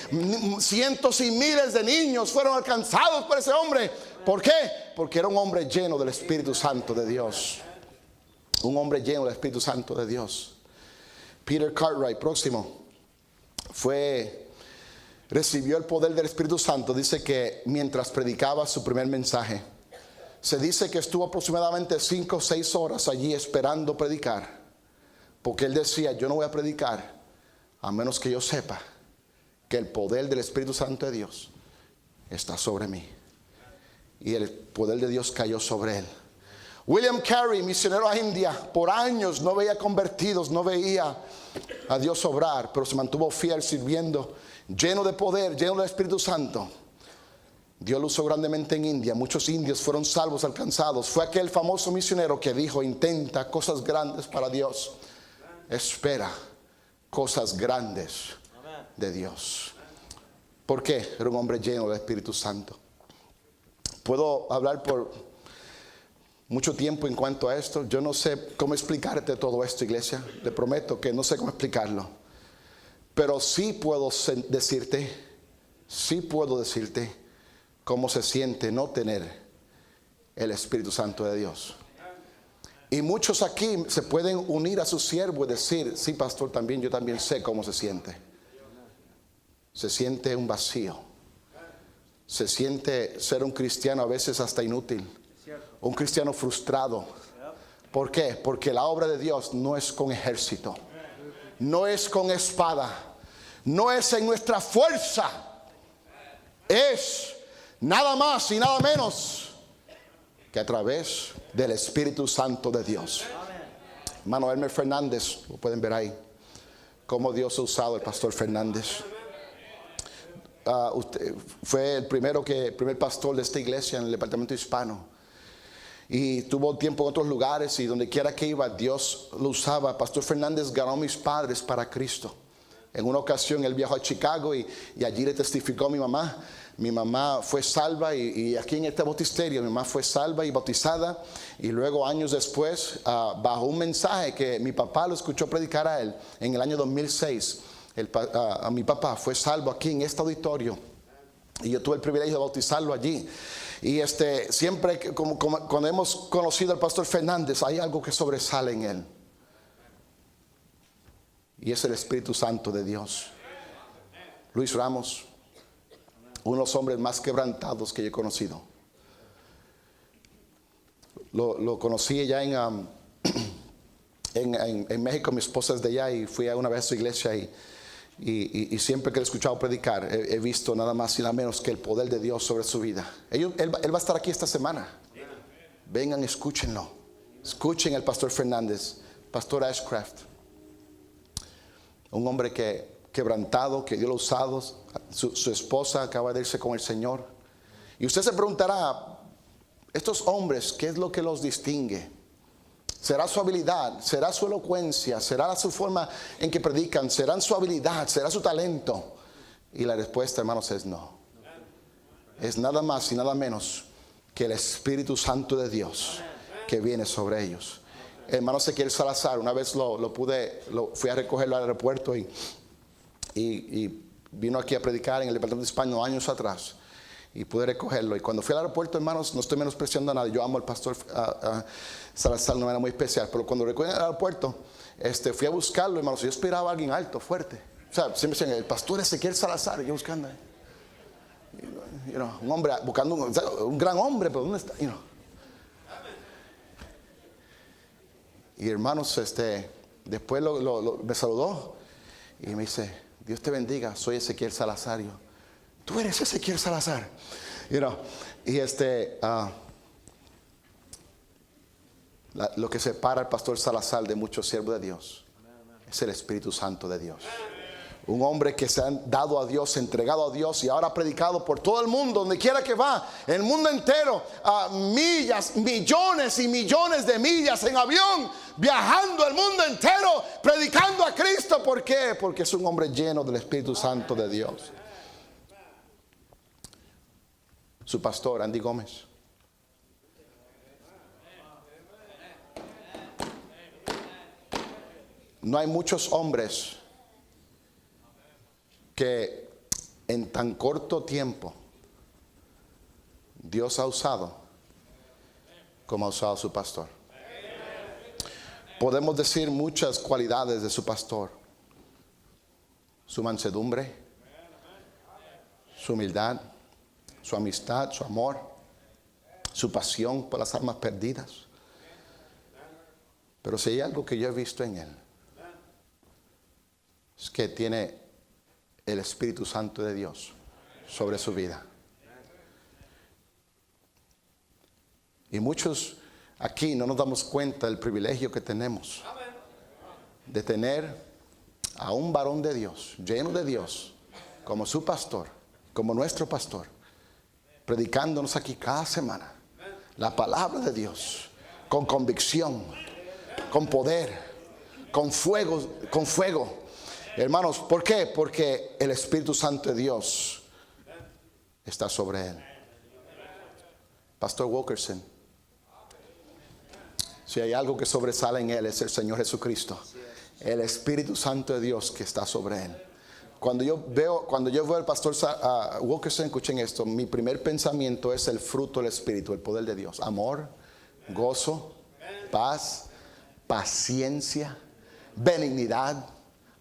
Cientos y miles de niños fueron alcanzados por ese hombre. ¿Por qué? Porque era un hombre lleno del Espíritu Santo de Dios. Un hombre lleno del Espíritu Santo de Dios. Peter Cartwright, próximo, recibió el poder del Espíritu Santo. Dice que mientras predicaba su primer mensaje, se dice que estuvo aproximadamente 5 o 6 horas allí esperando predicar, porque él decía: yo no voy a predicar a menos que yo sepa que el poder del Espíritu Santo de Dios está sobre mí. Y el poder de Dios cayó sobre él. William Carey, misionero a India, por años no veía convertidos, no veía a Dios obrar, pero se mantuvo fiel sirviendo, lleno de poder, lleno del Espíritu Santo. Dios lo usó grandemente en India. Muchos indios fueron salvos, alcanzados. Fue aquel famoso misionero que dijo: intenta cosas grandes para Dios, espera cosas grandes de Dios. ¿Por qué? Era un hombre lleno del Espíritu Santo. Puedo hablar por mucho tiempo en cuanto a esto. Yo no sé cómo explicarte todo esto, iglesia. Le prometo que no sé cómo explicarlo. Pero sí puedo decirte cómo se siente no tener el Espíritu Santo de Dios. Y muchos aquí se pueden unir a su siervo y decir: sí, pastor, yo también sé cómo se siente. Se siente un vacío. Se siente ser un cristiano a veces hasta inútil. Un cristiano frustrado. ¿Por qué? Porque la obra de Dios no es con ejército, no es con espada, no es en nuestra fuerza. Es nada más y nada menos que a través del Espíritu Santo de Dios. Hermano Elmer Fernández, lo pueden ver ahí, cómo Dios ha usado el pastor Fernández. Usted fue el primer pastor de esta iglesia en el departamento hispano. Y tuvo tiempo en otros lugares, y donde quiera que iba, Dios lo usaba. Pastor Fernández ganó a mis padres para Cristo. En una ocasión él viajó a Chicago y allí le testificó a mi mamá. Mi mamá fue salva, y aquí en este bautisterio mi mamá fue salva y bautizada. Y luego, años después, bajo un mensaje que mi papá lo escuchó predicar a él en el año 2006, mi papá fue salvo aquí en este auditorio. Y yo tuve el privilegio de bautizarlo allí. Y siempre cuando hemos conocido al pastor Fernández, hay algo que sobresale en él. Y es el Espíritu Santo de Dios. Luis Ramos, uno de los hombres más quebrantados que yo he conocido. Lo conocí ya en México. Mi esposa es de allá y fui una vez a su iglesia, y siempre que le he escuchado predicar he visto nada más y nada menos que el poder de Dios sobre su vida. Él va a estar aquí esta semana. Vengan, escúchenlo. Escuchen al pastor Fernández, pastor Ashcraft. Un hombre quebrantado, que Dios lo ha usado. Su esposa acaba de irse con el Señor. Y usted se preguntará: estos hombres, ¿qué es lo que los distingue? ¿Será su habilidad? ¿Será su elocuencia? ¿Será su forma en que predican? ¿Será su habilidad? ¿Será su talento? Y la respuesta, hermanos, es no. Es nada más y nada menos que el Espíritu Santo de Dios que viene sobre ellos. Hermano Ezequiel Salazar, una vez fui a recogerlo al aeropuerto y vino aquí a predicar en el departamento hispano años atrás. Y pude recogerlo. Y cuando fui al aeropuerto, hermanos, no estoy menospreciando a nadie. Yo amo al pastor Salazar, no era muy especial. Pero cuando recogí en el aeropuerto, fui a buscarlo, hermanos. Yo esperaba a alguien alto, fuerte. O sea, siempre decían: el pastor Ezequiel Salazar. Y yo buscando. Un hombre, buscando un gran hombre, pero ¿dónde está? Y hermanos, después me saludó y me dice: Dios te bendiga, soy Ezequiel Salazar. Y yo: tú eres Ezequiel Salazar. Y lo que separa al pastor Salazar de muchos siervos de Dios es el Espíritu Santo de Dios. Un hombre que se ha dado a Dios, entregado a Dios y ahora ha predicado por todo el mundo, donde quiera que va, el mundo entero, a millas, millones y millones de millas en avión, viajando el mundo entero, predicando a Cristo. ¿Por qué? Porque es un hombre lleno del Espíritu Santo de Dios. Su pastor, Andy Gómez. No hay muchos hombres que en tan corto tiempo Dios ha usado como ha usado a su pastor. Podemos decir muchas cualidades de su pastor: su mansedumbre, su humildad, su amistad, su amor, su pasión por las almas perdidas. Pero si hay algo que yo he visto en él, es que tiene el Espíritu Santo de Dios sobre su vida. Y muchos aquí no nos damos cuenta del privilegio que tenemos de tener a un varón de Dios, lleno de Dios, como su pastor, como nuestro pastor, predicándonos aquí cada semana la palabra de Dios, con convicción, con poder, con fuego. Hermanos, ¿por qué? Porque el Espíritu Santo de Dios está sobre él. Pastor Wilkerson, si hay algo que sobresale en él, es el Señor Jesucristo. El Espíritu Santo de Dios que está sobre él. Cuando yo veo al pastor Wilkerson, escuchen esto, mi primer pensamiento es el fruto del Espíritu, el poder de Dios. Amor, gozo, paz, paciencia, benignidad,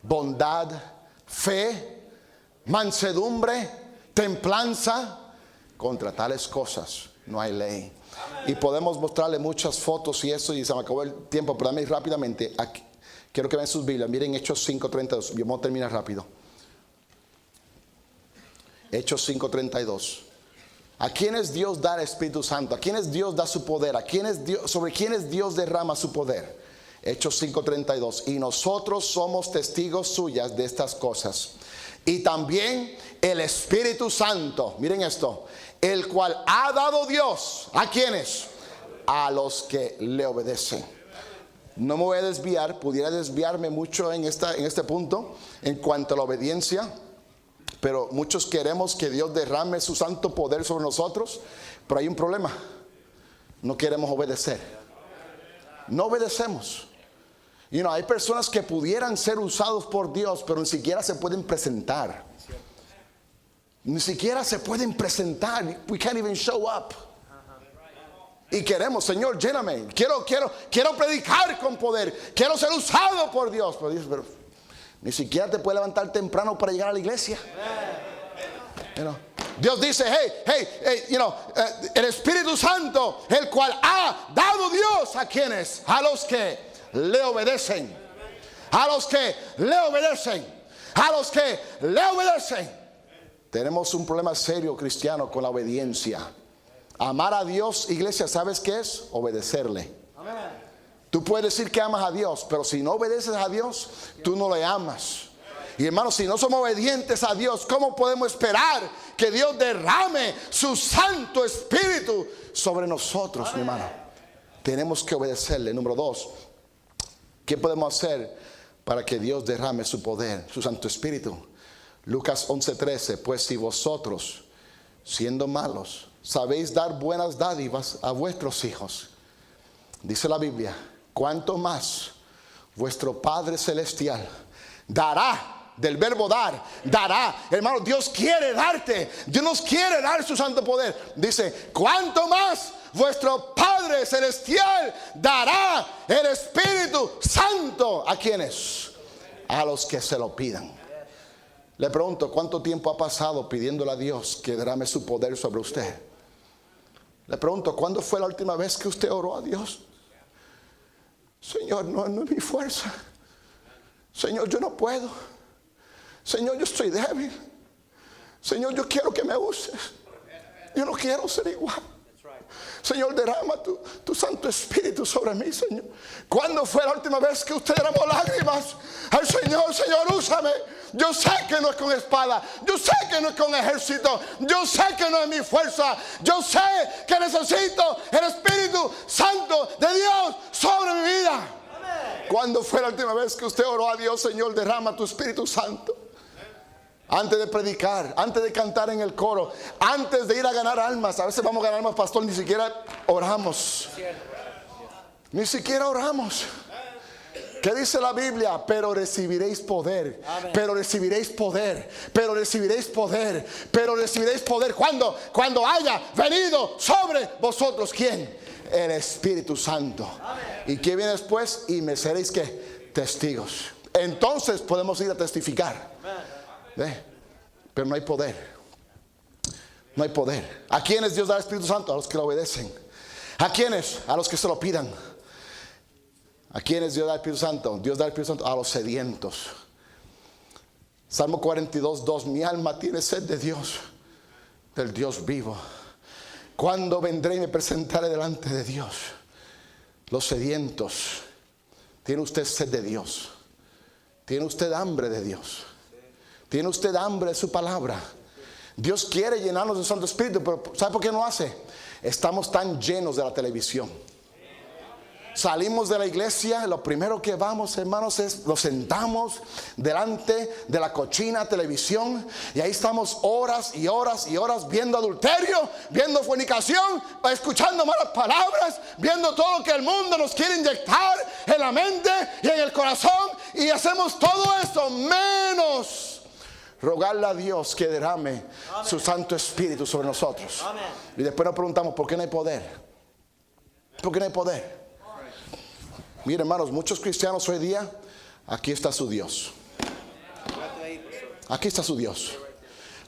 bondad, fe, mansedumbre, templanza. Contra tales cosas no hay ley. Y podemos mostrarle muchas fotos y eso, y se me acabó el tiempo, pero dame rápidamente. Aquí, quiero que vean sus Biblias. Miren Hechos 5:32. Yo voy a terminar rápido. Hechos 5:32. ¿A quiénes Dios da el Espíritu Santo? ¿A quiénes Dios da su poder? ¿Sobre quiénes Dios derrama su poder? Hechos 5:32. Y nosotros somos testigos suyas de estas cosas. Y también el Espíritu Santo, miren esto, el cual ha dado Dios. ¿A quiénes? A los que le obedecen. No me voy a desviar, pudiera desviarme mucho en este punto en cuanto a la obediencia. Pero muchos queremos que Dios derrame su santo poder sobre nosotros. Pero hay un problema: no queremos obedecer. No obedecemos. Hay personas que pudieran ser usados por Dios, pero ni siquiera se pueden presentar. Ni siquiera se pueden presentar. We can't even show up. Y queremos, Señor, lléname. Quiero predicar con poder. Quiero ser usado por Dios. Pero Dios, ni siquiera te puedes levantar temprano para llegar a la iglesia. Dios dice, el Espíritu Santo, el cual ha dado Dios. ¿A quiénes? A los que le obedecen. A los que le obedecen. A los que le obedecen. Tenemos un problema serio, cristiano, con la obediencia. Amar a Dios, iglesia, ¿sabes qué es? Obedecerle. Tú puedes decir que amas a Dios, pero si no obedeces a Dios, tú no le amas. Y hermanos, si no somos obedientes a Dios, ¿cómo podemos esperar que Dios derrame su Santo Espíritu sobre nosotros, mi hermano? Tenemos que obedecerle. Número 2, ¿qué podemos hacer para que Dios derrame su poder, su Santo Espíritu? Lucas 11:13. Pues si vosotros, siendo malos, sabéis dar buenas dádivas a vuestros hijos, dice la Biblia, cuánto más vuestro Padre Celestial dará. Del verbo dar, dará. Hermano, Dios quiere darte. Dios nos quiere dar su santo poder. Dice, cuánto más vuestro Padre Celestial dará el Espíritu Santo. ¿A quiénes? A los que se lo pidan. Le pregunto, ¿cuánto tiempo ha pasado pidiéndole a Dios que derrame su poder sobre usted? Le pregunto, ¿cuándo fue la última vez que usted oró a Dios? Señor, no es mi fuerza. Señor, yo no puedo. Señor, yo estoy débil. Señor, yo quiero que me uses. Yo no quiero ser igual. Señor, derrama tu Santo Espíritu sobre mí, Señor. ¿Cuándo fue la última vez que usted derramó lágrimas al Señor? Señor, úsame. Yo sé que no es con espada, yo sé que no es con ejército, yo sé que no es mi fuerza, yo sé que necesito el Espíritu Santo de Dios sobre mi vida. ¿Cuándo fue la última vez que usted oró a Dios? Señor, derrama tu Espíritu Santo? Antes de predicar, antes de cantar en el coro, antes de ir a ganar almas. A veces vamos a ganar almas, pastor, ni siquiera oramos. Ni siquiera oramos. ¿Qué dice la Biblia? Pero recibiréis poder. Amén. Pero recibiréis poder. Pero recibiréis poder. Pero recibiréis poder. Cuando haya venido sobre vosotros, ¿quién? El Espíritu Santo. Amén. ¿Y qué viene después? Y me seréis, ¿qué? Testigos. Entonces podemos ir a testificar. Pero no hay poder. No hay poder. ¿A quiénes Dios da el Espíritu Santo? A los que lo obedecen. ¿A quiénes? A los que se lo pidan. ¿A quiénes Dios da el Espíritu Santo? Dios da el Espíritu Santo a los sedientos. Salmo 42:2. Mi alma tiene sed de Dios, del Dios vivo. ¿Cuándo vendré y me presentaré delante de Dios? Los sedientos. ¿Tiene usted sed de Dios? ¿Tiene usted hambre de Dios? ¿Tiene usted hambre de su palabra? Dios quiere llenarnos del Santo Espíritu, pero ¿sabe por qué no hace? Estamos tan llenos de la televisión. Salimos de la iglesia, lo primero que vamos, hermanos, es nos sentamos delante de la cochina televisión y ahí estamos horas y horas y horas viendo adulterio, viendo fornicación, escuchando malas palabras, viendo todo lo que el mundo nos quiere inyectar en la mente y en el corazón, y hacemos todo eso menos rogarle a Dios que derrame su Santo Espíritu sobre nosotros. Amén. Y después nos preguntamos, ¿por qué no hay poder? ¿Por qué no hay poder? Miren, hermanos, muchos cristianos hoy día, aquí está su Dios. Aquí está su Dios.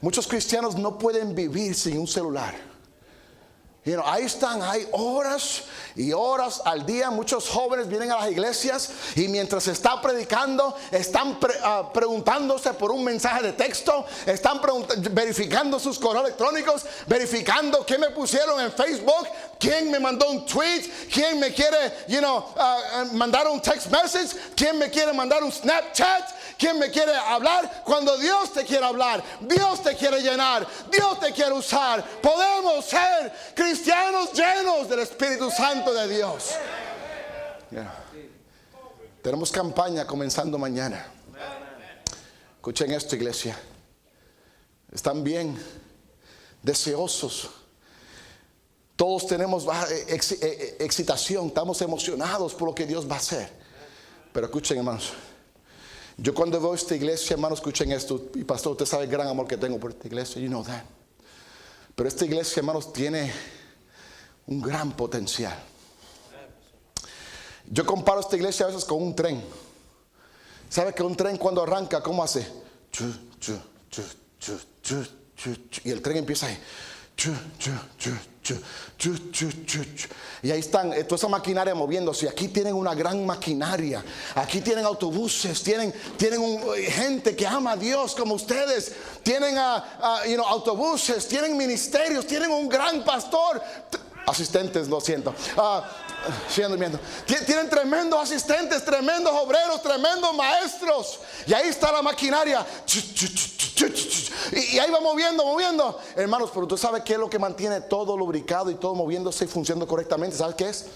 Muchos cristianos no pueden vivir sin un celular. Ahí están, hay horas y horas al día. Muchos jóvenes vienen a las iglesias y mientras se está predicando están preguntándose por un mensaje de texto, están verificando sus correos electrónicos, verificando qué me pusieron en Facebook, quién me mandó un tweet, quién me quiere mandar un text message, quién me quiere mandar un Snapchat, quién me quiere hablar. Cuando Dios te quiere hablar, Dios te quiere llenar, Dios te quiere usar. Podemos ser cristianos llenos del Espíritu Santo de Dios. Tenemos campaña comenzando mañana. Escuchen esto, iglesia. Están bien deseosos. Todos tenemos excitación, estamos emocionados por lo que Dios va a hacer. Pero escuchen, hermanos, yo cuando veo esta iglesia, hermanos, escuchen esto. Y pastor, usted sabe el gran amor que tengo por esta iglesia, you know that. Pero esta iglesia, hermanos, tiene un gran potencial. Yo comparo esta iglesia a veces con un tren. ¿Sabe que un tren cuando arranca, cómo hace? Chu, chu, chu, chu, chu, chu, chu, y el tren empieza ahí. Chu, chu, chu, chu, chu, chu, chu, chu. Y ahí están, toda esa maquinaria moviéndose. Aquí tienen una gran maquinaria. Aquí tienen autobuses, tienen gente que ama a Dios como ustedes. Tienen autobuses, tienen ministerios, tienen un gran pastor. Asistentes, lo siento. Siguen durmiendo. Tienen tremendos asistentes, tremendos obreros, tremendos maestros. Y ahí está la maquinaria. Y ahí va moviendo. Hermanos, pero tú sabes qué es lo que mantiene todo lubricado y todo moviéndose y funcionando correctamente. ¿Sabes qué es?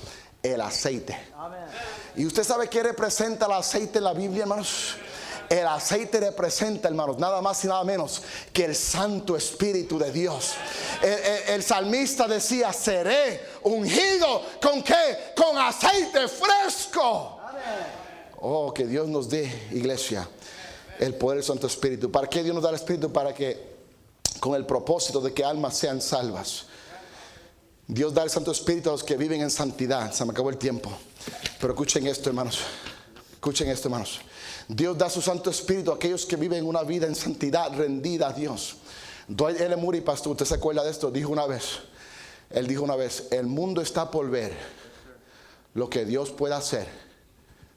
El aceite. Amén. ¿Y usted sabe qué representa el aceite en la Biblia, hermanos? El aceite representa, hermanos, nada más y nada menos que el Santo Espíritu de Dios. El salmista decía: seré ungido ¿con qué? Con aceite fresco. Oh, que Dios nos dé, iglesia, el poder del Santo Espíritu. ¿Para qué Dios nos da el Espíritu? Para que, con el propósito de que almas sean salvas. Dios da el Santo Espíritu a los que viven en santidad. Se me acabó el tiempo, pero escuchen esto, hermanos. Escuchen esto, hermanos. Dios da su Santo Espíritu a aquellos que viven una vida en santidad, rendida a Dios. Dwight L. Moody, pastor, ¿usted se acuerda de esto? Él dijo una vez: el mundo está por ver lo que Dios puede hacer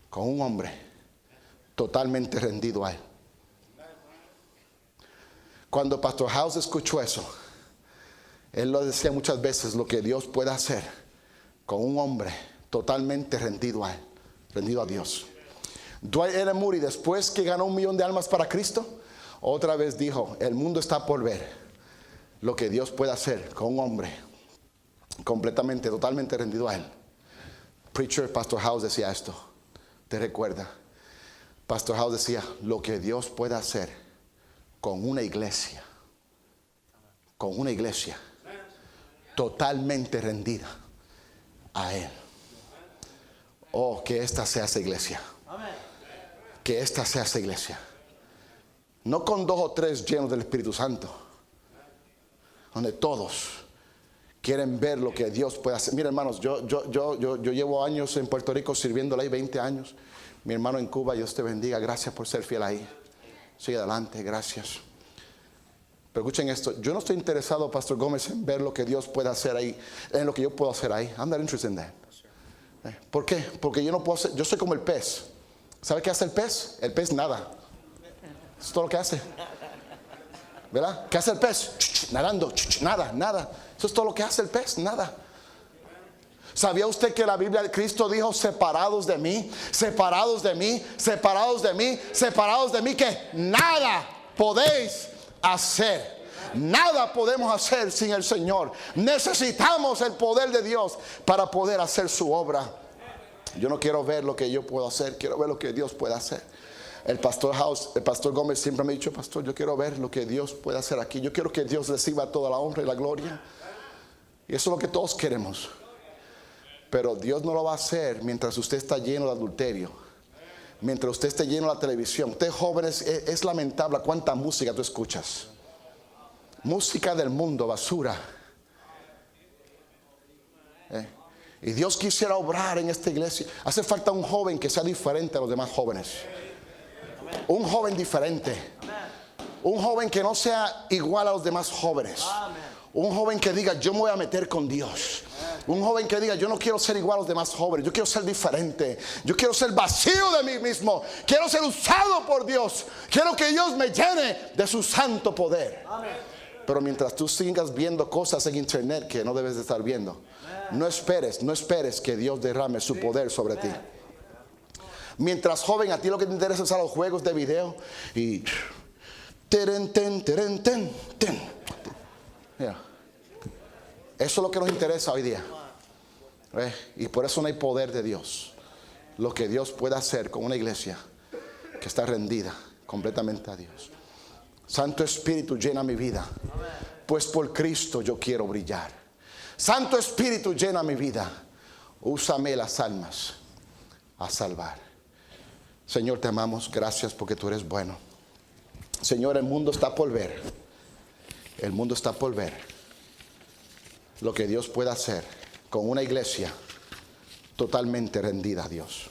con un hombre totalmente rendido a Él. Cuando Pastor House escuchó eso, Él lo decía muchas veces, lo que Dios puede hacer con un hombre totalmente rendido a Él, rendido a Dios. Dwight L. Moody, después que ganó 1 millón de almas para Cristo, otra vez dijo, el mundo está por ver lo que Dios puede hacer con un hombre completamente, totalmente rendido a Él. Preacher, Pastor House decía esto, ¿te recuerda? Pastor House decía, lo que Dios puede hacer con una iglesia totalmente rendida a Él. Oh, que esta sea esa iglesia. Que esta sea esa iglesia. No con 2 o 3 llenos del Espíritu Santo, donde todos quieren ver lo que Dios puede hacer. Mira, hermanos, yo llevo años en Puerto Rico sirviéndole ahí, 20 años. Mi hermano en Cuba, Dios te bendiga, gracias por ser fiel ahí. Sigue adelante, gracias. Pero escuchen esto, yo no estoy interesado, Pastor Gómez, en ver lo que Dios puede hacer ahí, en lo que yo puedo hacer ahí. I'm not interested in that. ¿Por qué? Porque yo no puedo hacer, yo soy como el pez. ¿Sabe qué hace el pez? El pez nada. Eso es todo lo que hace. ¿Verdad? ¿Qué hace el pez? Nadando, nada. Eso es todo lo que hace el pez, nada. ¿Sabía usted que la Biblia de Cristo dijo, separados de mí, que nada podéis hacer? Nada podemos hacer sin el Señor. Necesitamos el poder de Dios para poder hacer su obra. Yo no quiero ver lo que yo puedo hacer, quiero ver lo que Dios puede hacer. El pastor Gómez siempre me ha dicho, pastor, yo quiero ver lo que Dios puede hacer aquí. Yo quiero que Dios reciba toda la honra y la gloria. Y eso es lo que todos queremos. Pero Dios no lo va a hacer mientras usted está lleno de adulterio, mientras usted esté lleno de la televisión. Ustedes jóvenes, es lamentable cuánta música tú escuchas. Música del mundo, basura. Y Dios quisiera obrar en esta iglesia. Hace falta un joven que sea diferente a los demás jóvenes. Un joven diferente. Un joven que no sea igual a los demás jóvenes. Un joven que diga, yo me voy a meter con Dios. Un joven que diga, yo no quiero ser igual a los demás jóvenes, yo quiero ser diferente, yo quiero ser vacío de mí mismo, quiero ser usado por Dios, quiero que Dios me llene de su santo poder. Pero mientras tú sigas viendo cosas en internet que no debes de estar viendo, no esperes que Dios derrame su poder sobre ti. Mientras joven, a ti lo que te interesa es a los juegos de video y mira, eso es lo que nos interesa hoy día. Y por eso no hay poder de Dios. Lo que Dios puede hacer con una iglesia que está rendida completamente a Dios. Santo Espíritu, llena mi vida, pues por Cristo yo quiero brillar. Santo Espíritu, llena mi vida, úsame las almas a salvar. Señor, te amamos, gracias porque tú eres bueno. Señor, el mundo está por ver. El mundo está por ver lo que Dios puede hacer con una iglesia totalmente rendida a Dios.